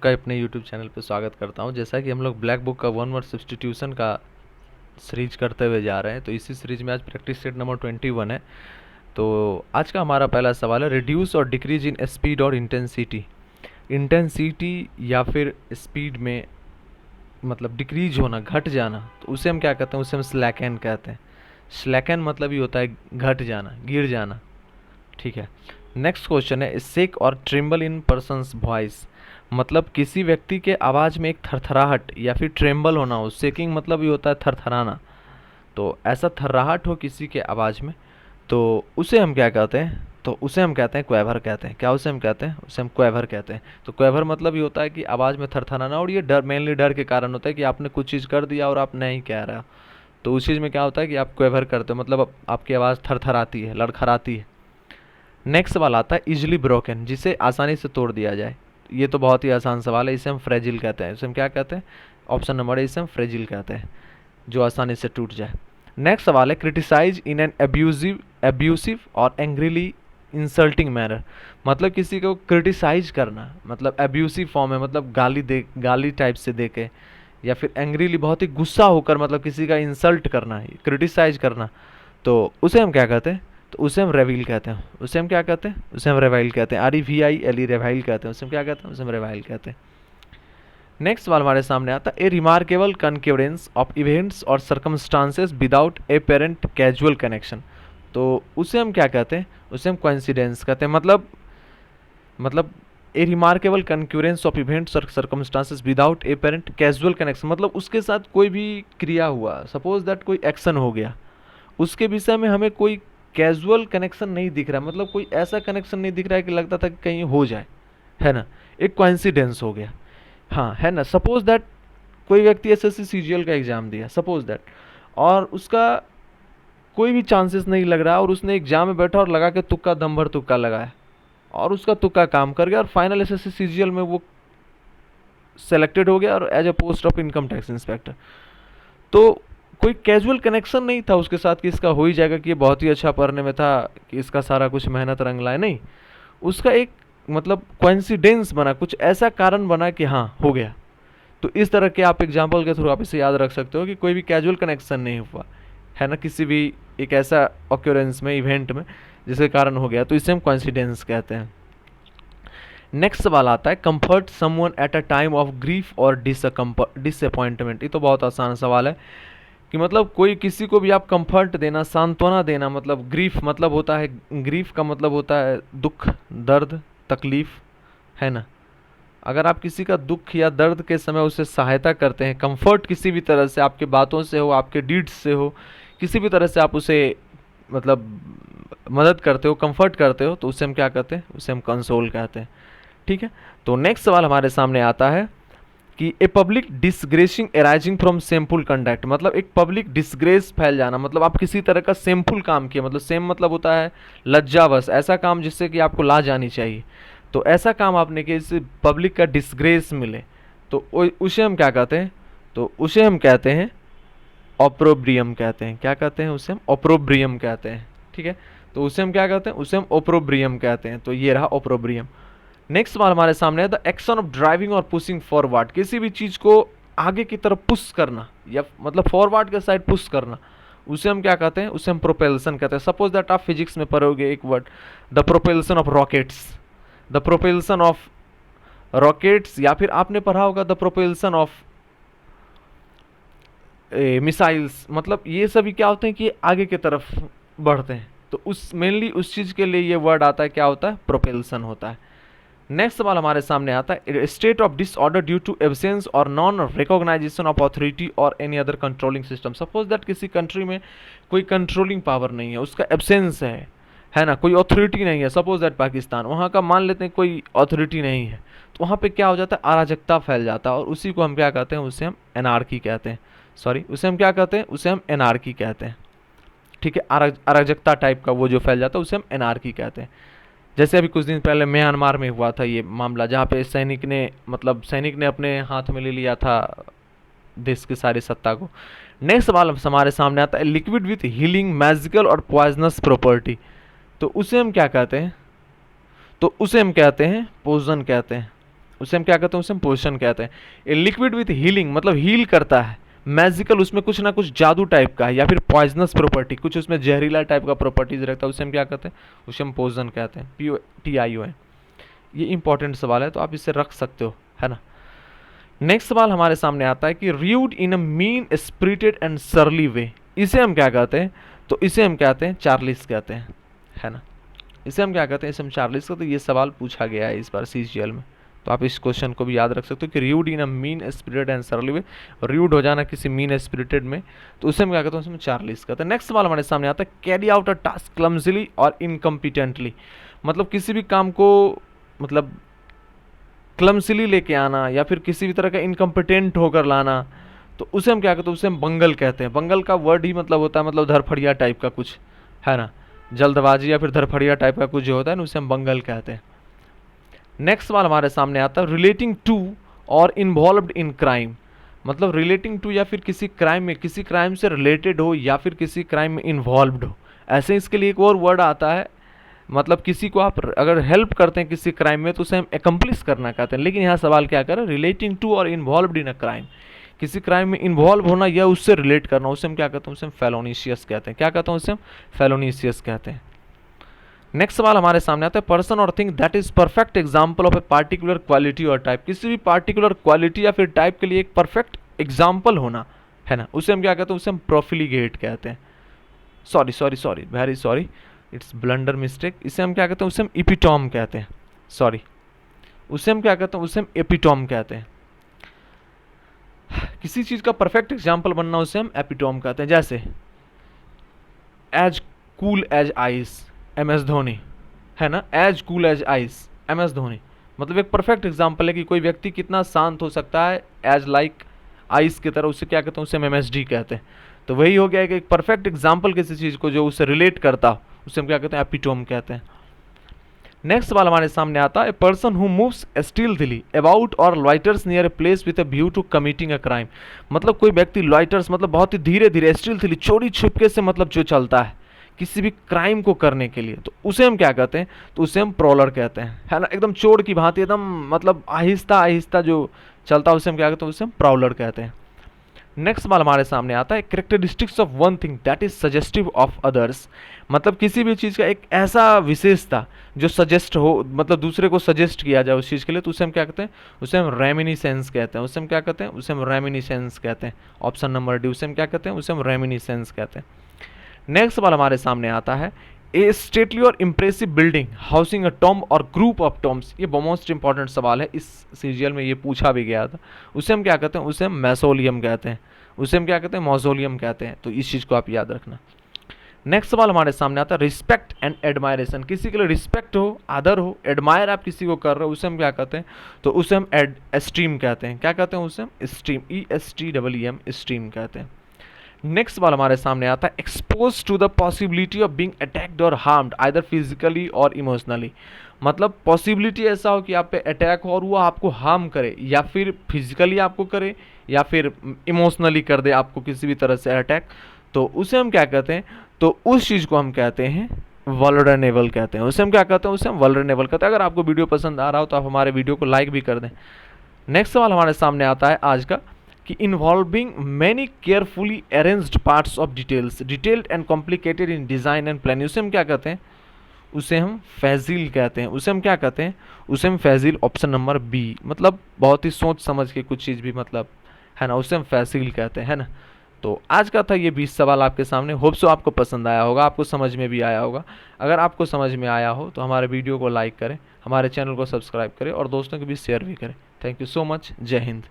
का अपने YouTube channel पे स्वागत करता हूं। जैसा कि हम लोग ब्लैक बुक का वन वर्ड सब्स्टिट्यूशन का सीरीज करते हुए जा रहे हैं, तो इसी सीरीज में आज प्रैक्टिस सेट नंबर 21 है। तो आज का हमारा पहला सवाल है, रिड्यूस और डिक्रीज इन स्पीड और इंटेंसिटी। इंटेंसिटी या फिर स्पीड में मतलब डिक्रीज होना, घट जाना, तो उसे हम क्या कहते हैं? उसे हम स्लैकन कहते हैं। स्लैकन मतलब ये होता है घट जाना, गिर जाना। ठीक है। नेक्स्ट क्वेश्चन है, शेक और ट्रेम्बल इन पर्सन्स वॉइस। मतलब किसी व्यक्ति के आवाज़ में एक थरथराहट या फिर ट्रेम्बल होना हो। शेकिंग मतलब ये होता है थरथराना, तो ऐसा थर्राहट हो किसी के आवाज़ में, तो उसे हम क्या कहते हैं? तो उसे हम कहते हैं क्वेवर कहते हैं। क्या उसे हम कहते हैं? उसे हम क्वेवर कहते हैं। तो क्वेवर मतलब ये होता है कि आवाज़ में थरथराना, और ये डर, मेनली डर के कारण होता है कि आपने कुछ चीज़ कर दिया और आप नहीं कह रहे हो, तो उस चीज़ में क्या होता है कि आप क्वेवर करते हो, मतलब आपकी आवाज़ थरथराती है, लड़खड़ाती है। नेक्स्ट सवाल आता है, इजिली ब्रोकन, जिसे आसानी से तोड़ दिया जाए। ये तो बहुत ही आसान सवाल है, इसे हम फ्रेजिल कहते हैं। इसे हम क्या कहते हैं? ऑप्शन नंबर ए, इसे हम फ्रेजिल कहते हैं, जो आसानी से टूट जाए। नेक्स्ट सवाल है, क्रिटिसाइज इन एन एब्यूसिव और एंग्रीली इंसल्टिंग मैनर। मतलब किसी को क्रिटिसाइज करना, मतलब एब्यूसिव फॉर्म है, मतलब गाली टाइप से दे के, या फिर एंग्रीली बहुत ही गुस्सा होकर, मतलब किसी का इंसल्ट करना, क्रिटिसाइज करना, तो उसे हम क्या कहते हैं? तो उसे हम रेविल कहते हैं। उसे हम क्या कहते हैं? उसे हम रेवाइल कहते हैं। REVILE, रेवाइल कहते हैं। उसे हम क्या कहते हैं? उसे हम रेवाइल कहते हैं। नेक्स्ट सवाल हमारे सामने आता है, ए रिमार्केबल कनक्यूरेंस ऑफ इवेंट्स और circumstances without a parent casual connection. तो उसे हम क्या कहते हैं? उसे हम कोइंसिडेंस कहते हैं। मतलब ए रिमार्केबल कनक्यूरेंस ऑफ इवेंट्स और circumstances without a parent casual connection, मतलब उसके साथ कोई भी क्रिया हुआ, सपोज दैट कोई एक्शन हो गया, उसके विषय में हमें कोई कैजुअल कनेक्शन नहीं दिख रहा, मतलब कोई ऐसा कनेक्शन नहीं दिख रहा है कि लगता था कि कहीं हो जाए, है ना, एक कोइंसिडेंस हो गया। हाँ, है ना। सपोज दैट कोई व्यक्ति SSC CGL का एग्ज़ाम दिया, सपोज दैट, और उसका कोई भी चांसेस नहीं लग रहा, और उसने एग्जाम में बैठा और लगा के तुक्का, दम भर तुक्का लगाया, और उसका तुक्का काम कर गया, और फाइनल SSC CGL में वो सेलेक्टेड हो गया और as a post of income tax inspector. तो कोई कैजुअल कनेक्शन नहीं था उसके साथ कि इसका हो ही जाएगा, कि ये बहुत ही अच्छा पढ़ने में था, कि इसका सारा कुछ मेहनत रंग लाए, नहीं। उसका एक मतलब कोइंसिडेंस बना, कुछ ऐसा कारण बना कि हाँ हो गया। तो इस तरह के आप एग्जाम्पल के थ्रू आप इसे याद रख सकते हो कि कोई भी कैजुअल कनेक्शन नहीं हुआ है ना, किसी भी एक ऐसा ऑक्यूरेंस में, इवेंट में, जिसके कारण हो गया, तो इसे हम कोइंसिडेंस कहते हैं। नेक्स्ट सवाल आता है, comfort someone at a time of grief और डिसअपॉइंटमेंट। ये तो बहुत आसान सवाल है कि मतलब कोई किसी को भी आप कंफर्ट देना, सांत्वना देना, मतलब ग्रीफ मतलब होता है, ग्रीफ का मतलब होता है दुख, दर्द, तकलीफ, है ना। अगर आप किसी का दुख या दर्द के समय उसे सहायता करते हैं, कंफर्ट किसी भी तरह से, आपके बातों से हो, आपके डीड्स से हो, किसी भी तरह से आप उसे मतलब मदद करते हो, कंफर्ट करते हो, तो उसे हम क्या कहते हैं? उसे हम कंसोल कहते हैं। ठीक है। तो नेक्स्ट सवाल हमारे सामने आता है कि a public disgracing arising from shameful conduct. मतलब एक पब्लिक डिसग्रेस फैल जाना, मतलब आप किसी तरह का सेमफुल काम किया, मतलब सेम मतलब होता है लज्जावश, ऐसा काम जिससे कि आपको लाज आनी चाहिए, तो ऐसा काम आपने किया जिससे पब्लिक का डिसग्रेस मिले, तो उसे हम क्या कहते हैं? तो उसे हम कहते हैं ऑप्रोब्रियम कहते हैं। क्या कहते हैं? उसे हम ऑप्रोब्रियम कहते हैं। ठीक है। तो उसे हम क्या कहते हैं? उसे हम ऑप्रोब्रियम कहते हैं। तो ये रहा ऑप्रोब्रियम। नेक्स्ट सवाल हमारे सामने है, द एक्शन ऑफ ड्राइविंग और पुशिंग फॉरवर्ड। किसी भी चीज को आगे की तरफ पुश करना, या मतलब फॉरवर्ड के साइड पुश करना, उसे हम क्या कहते हैं? उसे हम प्रोपेल्सन कहते हैं। सपोज दैट आप फिजिक्स में पढ़ोगे एक word, the propulsion of rockets, the propulsion of rockets, या फिर आपने पढ़ा होगा द प्रोपेल्सन ऑफ मिसाइल्स। मतलब ये सभी क्या होते हैं कि आगे की तरफ बढ़ते हैं, तो उस मेनली उस चीज के लिए ये वर्ड आता है, क्या होता है? प्रोपेल्सन होता है। नेक्स्ट सवाल हमारे सामने आता है, state of disorder due to absence और नॉन रिकॉग्नाइजेशन ऑफ अथॉरिटी और any other controlling system. Suppose that किसी कंट्री में कोई कंट्रोलिंग पावर नहीं है, उसका एब्सेंस है ना, कोई अथॉरिटी नहीं है। सपोज दैट पाकिस्तान, वहाँ का मान लेते हैं कोई अथॉरिटी नहीं है, तो वहाँ पे क्या हो जाता है? अराजकता फैल जाता है, और उसी को हम क्या कहते हैं? उसे हम एनार्की कहते हैं। सॉरी, उसे हम क्या कहते हैं? उसे हम एनार्की कहते हैं। ठीक है। अराजकता टाइप का वो जो फैल जाता है, उसे हम एनार्की कहते हैं। जैसे अभी कुछ दिन पहले म्यांमार में हुआ था ये मामला, जहाँ पे सैनिक ने अपने हाथ में ले लिया था देश की सारी सत्ता को। नेक्स्ट सवाल हमारे सामने आता है, लिक्विड विथ हीलिंग, मैजिकल और पॉइजनस प्रॉपर्टी। तो उसे हम क्या कहते हैं? तो उसे हम कहते हैं पोजन कहते हैं। उसे हम क्या कहते हैं, उसे हम पोषण कहते हैं। ए लिक्विड विथ हीलिंग, मतलब हील करता है, मैजिकल, उसमें कुछ ना कुछ जादू टाइप का है, या फिर पॉइजनस प्रॉपर्टी, कुछ उसमें जहरीला टाइप का प्रॉपर्टीज रखता है, उसे हम क्या कहते हैं, उसे हम पोषण कहते हैं, POTION। ये इंपॉर्टेंट सवाल है, तो आप इसे रख सकते हो, है ना। नेक्स्ट सवाल हमारे सामने आता है कि rude in a mean spirited and सरली वे, इसे हम क्या कहते हैं, तो इसे हम कहते हैं चार्लिस कहते हैं, है ना। इसे हम क्या कहते हैं, इसे हम चार्लिस कहते हैं। ये सवाल पूछा गया है इस बार CGL में, तो आप इस क्वेश्चन को भी याद रख सकते हो कि rude in a mean spirited and सरली वे, र्यूड हो जाना किसी मीन स्पिरिटेड में, तो उसे हम क्या कहते हैं, उसमें चार्लिस कहते हैं। नेक्स्ट सवाल हमारे सामने आता है कैरी आउट अ टास्क क्लमजिली और इनकम्पिटेंटली, मतलब किसी भी काम को मतलब क्लमसिली लेके आना या फिर किसी भी तरह का इनकम्पिटेंट होकर लाना, तो उसे हम क्या कहते हैं, उसे हम बंगल कहते हैं। बंगल का वर्ड ही मतलब होता है मतलब धरफड़िया टाइप का कुछ, है ना, जल्दबाजी या फिर धरफड़िया टाइप का कुछ जो होता है ना, उसे हम बंगल कहते हैं। नेक्स्ट सवाल हमारे सामने आता है रिलेटिंग टू और इन्वॉल्व्ड इन क्राइम, मतलब रिलेटिंग टू या फिर किसी क्राइम में, किसी क्राइम से रिलेटेड हो या फिर किसी क्राइम में इन्वॉल्व्ड हो, ऐसे इसके लिए एक और वर्ड आता है, मतलब किसी को आप अगर हेल्प करते हैं किसी क्राइम में तो उसे हम एकम्प्लिश करना कहते हैं। लेकिन यहाँ सवाल क्या करें, रिलेटिंग टू और इन्वॉल्व्ड इन अ क्राइम, किसी क्राइम में इन्वॉल्व होना या उससे रिलेट करना, उसे हम क्या कहते हैं, उसे हम फेलोनिशियस कहते हैं। क्या कहते हैं, उसे हम फेलोनिशियस कहते हैं। नेक्स्ट सवाल हमारे सामने आता है पर्सन और thing that is perfect example of a particular quality और टाइप, किसी भी पार्टिकुलर क्वालिटी या फिर टाइप के लिए एक परफेक्ट एग्जाम्पल होना, है ना, उसे हम क्या कहते हैं, उसे हम प्रोफिलिगेट कहते हैं। Sorry very sorry, it's blunder mistake, इसे हम क्या कहते हैं, उसे हम एपिटॉम कहते हैं। सॉरी, उसे हम क्या कहते हैं, उसे हम एपिटॉम कहते हैं। किसी चीज का परफेक्ट एग्जाम्पल बनना उसे हम एपिटॉम कहते हैं। जैसे as cool as ice MS Dhoni, है ना, as cool as ice MS Dhoni, मतलब एक परफेक्ट एग्जाम्पल है कि कोई व्यक्ति कितना शांत हो सकता है एज लाइक आइस की तरह, उसे क्या कहते हैं, उसे हम MSD कहते हैं। तो वही हो गया कि एक परफेक्ट एग्जाम्पल किसी चीज को जो उससे रिलेट करता हो, उसे हम क्या कहते हैं, एपिटोम कहते हैं। नेक्स्ट सवाल हमारे सामने आता है a person who moves stealthily about और loiters near a place with a view to committing a crime, मतलब कोई व्यक्ति लॉइटर्स मतलब बहुत ही धीरे धीरे, स्टीलथली चोरी छुपके से मतलब जो चलता है किसी भी क्राइम को करने के लिए, तो उसे हम क्या कहते हैं, तो उसे हम प्रॉलर कहते हैं, है ना, एकदम चोर की भांति एकदम मतलब आहिस्ता आहिस्ता जो चलता है उसे हम क्या कहते हैं, उसे हम प्रॉलर कहते हैं। नेक्स्ट सवाल हमारे सामने आता है characteristics of one thing that is suggestive of others, मतलब किसी भी चीज़ का एक ऐसा विशेषता जो सजेस्ट हो, मतलब दूसरे को सजेस्ट किया जाए उस चीज़ के लिए, तो उसे हम क्या कहते हैं, उसे हम रेमिनिसेंस कहते हैं। उसे हम क्या कहते हैं, उसे हम रेमिनिसेंस कहते हैं। ऑप्शन नंबर डी, उसे हम क्या कहते हैं, उसे हम रेमिनिसेंस कहते हैं। नेक्स्ट सवाल हमारे सामने आता है ए स्टेटली और इम्प्रेसिव बिल्डिंग हाउसिंग अ टॉम्ब और ग्रुप ऑफ टॉम्ब्स, ये मोस्ट इंपॉर्टेंट सवाल है, इस सीरियल में ये पूछा भी गया था। उसे हम क्या कहते हैं, उसे हम मैसोलियम कहते हैं। उसे हम क्या कहते हैं, मौजोलियम कहते हैं। तो इस चीज़ को आप याद रखना। नेक्स्ट सवाल हमारे सामने आता है रिस्पेक्ट एंड एडमायरेशन, किसी के लिए रिस्पेक्ट हो, आदर हो, एडमायर आप किसी को कर रहे हो, उसे हम क्या कहते हैं, तो उसे हम एस्टीम कहते हैं। क्या कहते हैं, उसे हम स्टीम, ESTEEM स्टीम कहते हैं। नेक्स्ट सवाल हमारे सामने आता है expose to the possibility of being attacked और हार्म्ड आइदर फिजिकली और इमोशनली, मतलब पॉसिबिलिटी ऐसा हो कि आप पे अटैक हो और वो आपको हार्म करे, या फिर फिजिकली आपको करे या फिर इमोशनली कर दे आपको किसी भी तरह से अटैक, तो उसे हम क्या कहते हैं, तो उस चीज़ को हम कहते हैं वल्नरेबल कहते हैं। उसे हम क्या कहते हैं, उसे हम वल्नरेबल कहते हैं। अगर आपको वीडियो पसंद आ रहा हो तो आप हमारे वीडियो को लाइक भी कर दें। नेक्स्ट सवाल हमारे सामने आता है आज का कि involving many carefully arranged parts of details detailed and complicated in design and planning, उसे हम क्या कहते हैं, उसे हम फैजिल कहते हैं। उसे हम क्या कहते हैं, उसे हम फैजिल, ऑप्शन नंबर बी, मतलब बहुत ही सोच समझ के कुछ चीज़ भी, मतलब है ना, उसे हम फैजिल कहते हैं, है ना। तो आज का था ये 20 सवाल आपके सामने। होप सो आपको पसंद आया होगा, आपको समझ में भी आया होगा। अगर आपको समझ में आया हो तो हमारे वीडियो को लाइक करें, हमारे चैनल को सब्सक्राइब करें और दोस्तों के बीच शेयर भी करें। Thank you so much. जय हिंद।